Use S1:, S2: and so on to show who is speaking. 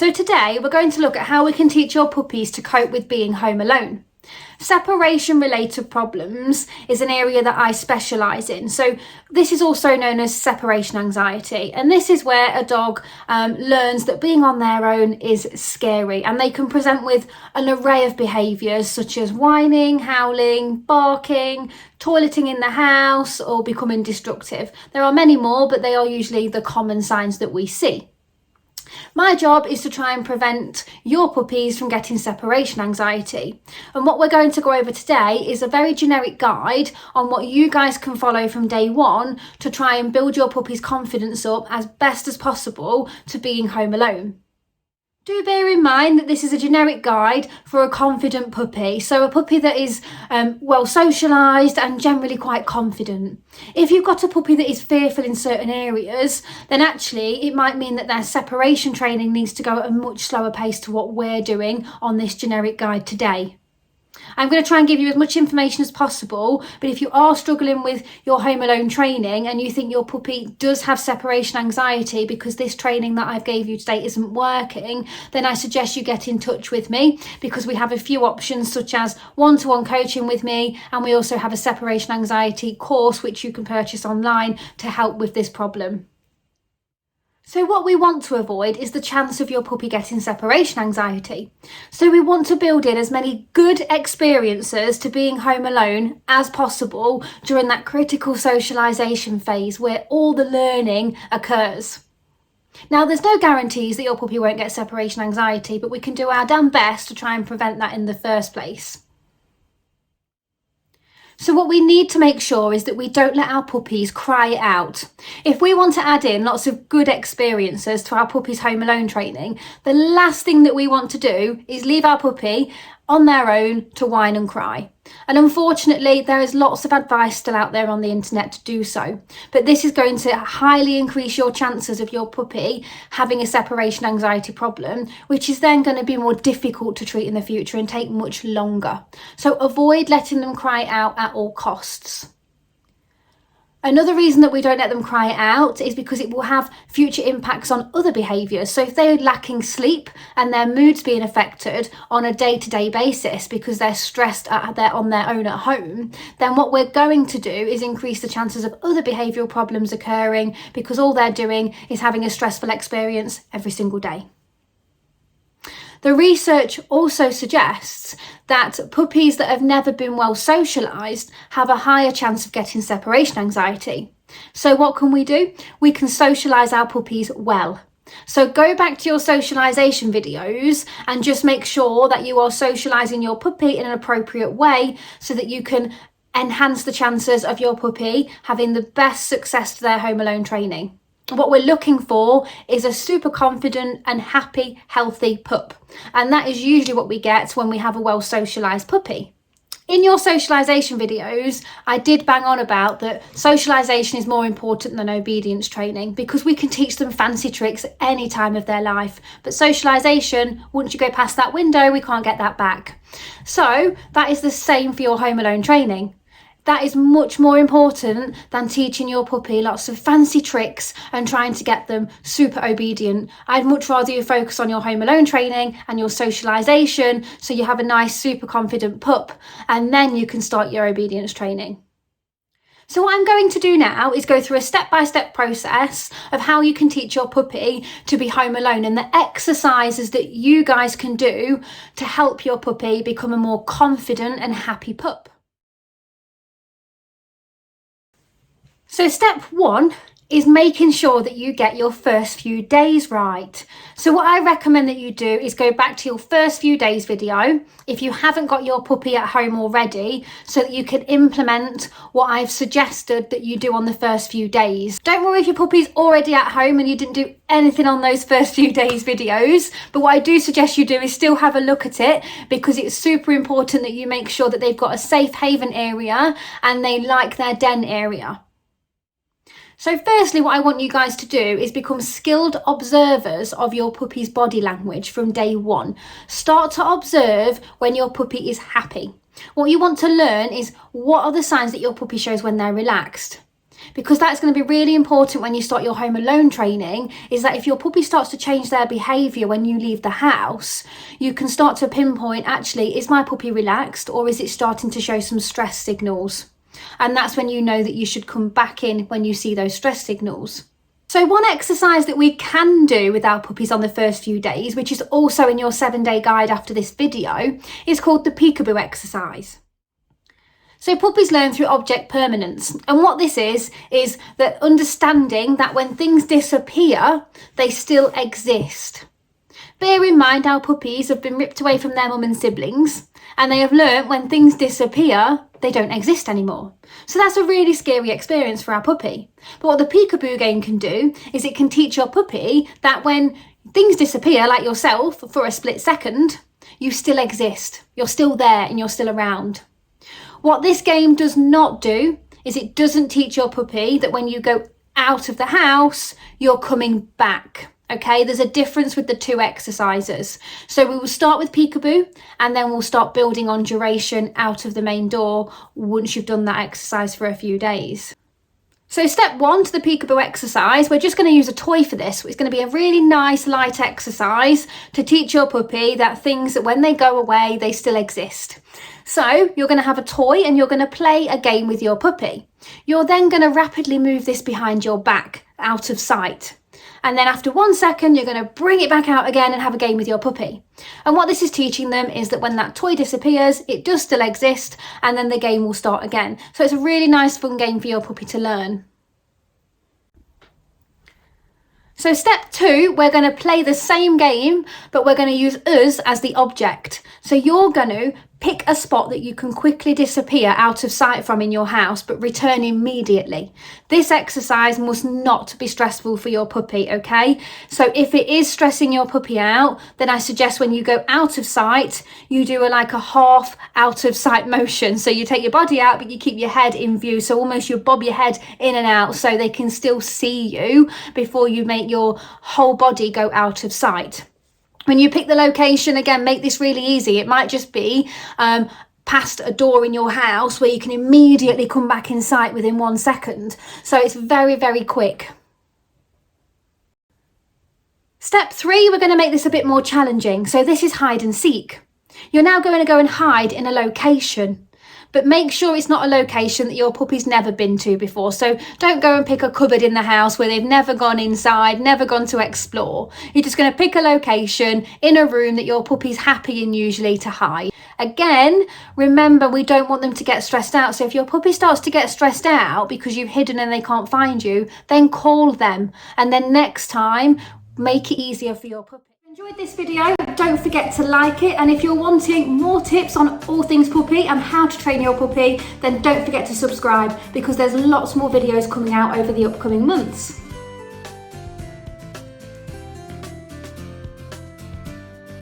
S1: So today we're going to look at how we can teach your puppies to cope with being home alone. Separation related problems is an area that I specialise in. So this is also known as separation anxiety, and this is where a dog learns that being on their own is scary, and they can present with an array of behaviours such as whining, howling, barking, toileting in the house, or becoming destructive. There are many more, but they are usually the common signs that we see. My job is to try and prevent your puppies from getting separation anxiety. And what we're going to go over today is a very generic guide on what you guys can follow from day one to try and build your puppy's confidence up as best as possible to being home alone. Do bear in mind that this is a generic guide for a confident puppy, so a puppy that is well socialised and generally quite confident. If you've got a puppy that is fearful in certain areas, then actually it might mean that their separation training needs to go at a much slower pace to what we're doing on this generic guide today. I'm going to try and give you as much information as possible, but if you are struggling with your home alone training and you think your puppy does have separation anxiety because this training that I've gave you today isn't working, then I suggest you get in touch with me, because we have a few options such as one-to-one coaching with me, and we also have a separation anxiety course which you can purchase online to help with this problem. So what we want to avoid is the chance of your puppy getting separation anxiety. So we want to build in as many good experiences to being home alone as possible during that critical socialisation phase where all the learning occurs. Now, there's no guarantees that your puppy won't get separation anxiety, but we can do our damn best to try and prevent that in the first place. So what we need to make sure is that we don't let our puppies cry it out. If we want to add in lots of good experiences to our puppy's home alone training, the last thing that we want to do is leave our puppy on their own to whine and cry. And unfortunately, there is lots of advice still out there on the internet to do so. But this is going to highly increase your chances of your puppy having a separation anxiety problem, which is then going to be more difficult to treat in the future and take much longer. So avoid letting them cry out at all costs. Another reason that we don't let them cry out is because it will have future impacts on other behaviours. So if they're lacking sleep and their mood's being affected on a day-to-day basis because they're stressed they're on their own at home, then what we're going to do is increase the chances of other behavioural problems occurring, because all they're doing is having a stressful experience every single day. The research also suggests that puppies that have never been well socialised have a higher chance of getting separation anxiety. So what can we do? We can socialise our puppies well. So go back to your socialisation videos and just make sure that you are socialising your puppy in an appropriate way so that you can enhance the chances of your puppy having the best success to their home alone training. What we're looking for is a super confident and happy, healthy pup. And that is usually what we get when we have a well socialised puppy. In your socialisation videos, I did bang on about that socialisation is more important than obedience training, because we can teach them fancy tricks at any time of their life. But socialisation, once you go past that window, we can't get that back. So that is the same for your home alone training. That is much more important than teaching your puppy lots of fancy tricks and trying to get them super obedient. I'd much rather you focus on your home alone training and your socialisation so you have a nice super confident pup, and then you can start your obedience training. So what I'm going to do now is go through a step-by-step process of how you can teach your puppy to be home alone and the exercises that you guys can do to help your puppy become a more confident and happy pup. So step one is making sure that you get your first few days right. So what I recommend that you do is go back to your first few days video if you haven't got your puppy at home already, so that you can implement what I've suggested that you do on the first few days. Don't worry if your puppy's already at home and you didn't do anything on those first few days videos, but what I do suggest you do is still have a look at it, because it's super important that you make sure that they've got a safe haven area and they like their den area. So firstly, what I want you guys to do is become skilled observers of your puppy's body language from day one. Start to observe when your puppy is happy. What you want to learn is what are the signs that your puppy shows when they're relaxed. Because that's going to be really important when you start your home alone training, is that if your puppy starts to change their behaviour when you leave the house, you can start to pinpoint, actually, is my puppy relaxed or is it starting to show some stress signals? And that's when you know that you should come back in when you see those stress signals. So one exercise that we can do with our puppies on the first few days, which is also in your 7-day guide after this video, is called the Peekaboo exercise. So puppies learn through object permanence, and what this is that understanding that when things disappear, they still exist. Bear in mind our puppies have been ripped away from their mum and siblings, and they have learnt when things disappear, they don't exist anymore. So that's a really scary experience for our puppy. But what the Peekaboo game can do is it can teach your puppy that when things disappear, like yourself, for a split second, you still exist. You're still there and you're still around. What this game does not do is it doesn't teach your puppy that when you go out of the house, you're coming back. Okay, there's a difference with the two exercises. So we will start with Peekaboo and then we'll start building on duration out of the main door once you've done that exercise for a few days. So step 1 to the Peekaboo exercise, we're just going to use a toy for this. It's going to be a really nice light exercise to teach your puppy that things that when they go away, they still exist. So you're going to have a toy and you're going to play a game with your puppy. You're then going to rapidly move this behind your back out of sight. And then after 1 second, you're going to bring it back out again and have a game with your puppy. And what this is teaching them is that when that toy disappears, it does still exist, and then the game will start again. So it's a really nice, fun game for your puppy to learn. So step 2, we're going to play the same game, but we're going to use us as the object. So you're going to pick a spot that you can quickly disappear out of sight from in your house, but return immediately. This exercise must not be stressful for your puppy, okay? So if it is stressing your puppy out, then I suggest when you go out of sight, you do a half out of sight motion. So you take your body out, but you keep your head in view. So almost you bob your head in and out so they can still see you before you make your whole body go out of sight. When you pick the location, again, make this really easy. It might just be past a door in your house where you can immediately come back in sight within 1 second. So it's very, very quick. Step 3, we're going to make this a bit more challenging. So this is hide and seek. You're now going to go and hide in a location. But make sure it's not a location that your puppy's never been to before. So don't go and pick a cupboard in the house where they've never gone inside, never gone to explore. You're just going to pick a location in a room that your puppy's happy in usually to hide. Again, remember, we don't want them to get stressed out. So if your puppy starts to get stressed out because you've hidden and they can't find you, then call them. And then next time, make it easier for your puppy. Enjoyed this video, don't forget to like it, and if you're wanting more tips on all things puppy and how to train your puppy, then don't forget to subscribe because there's lots more videos coming out over the upcoming months.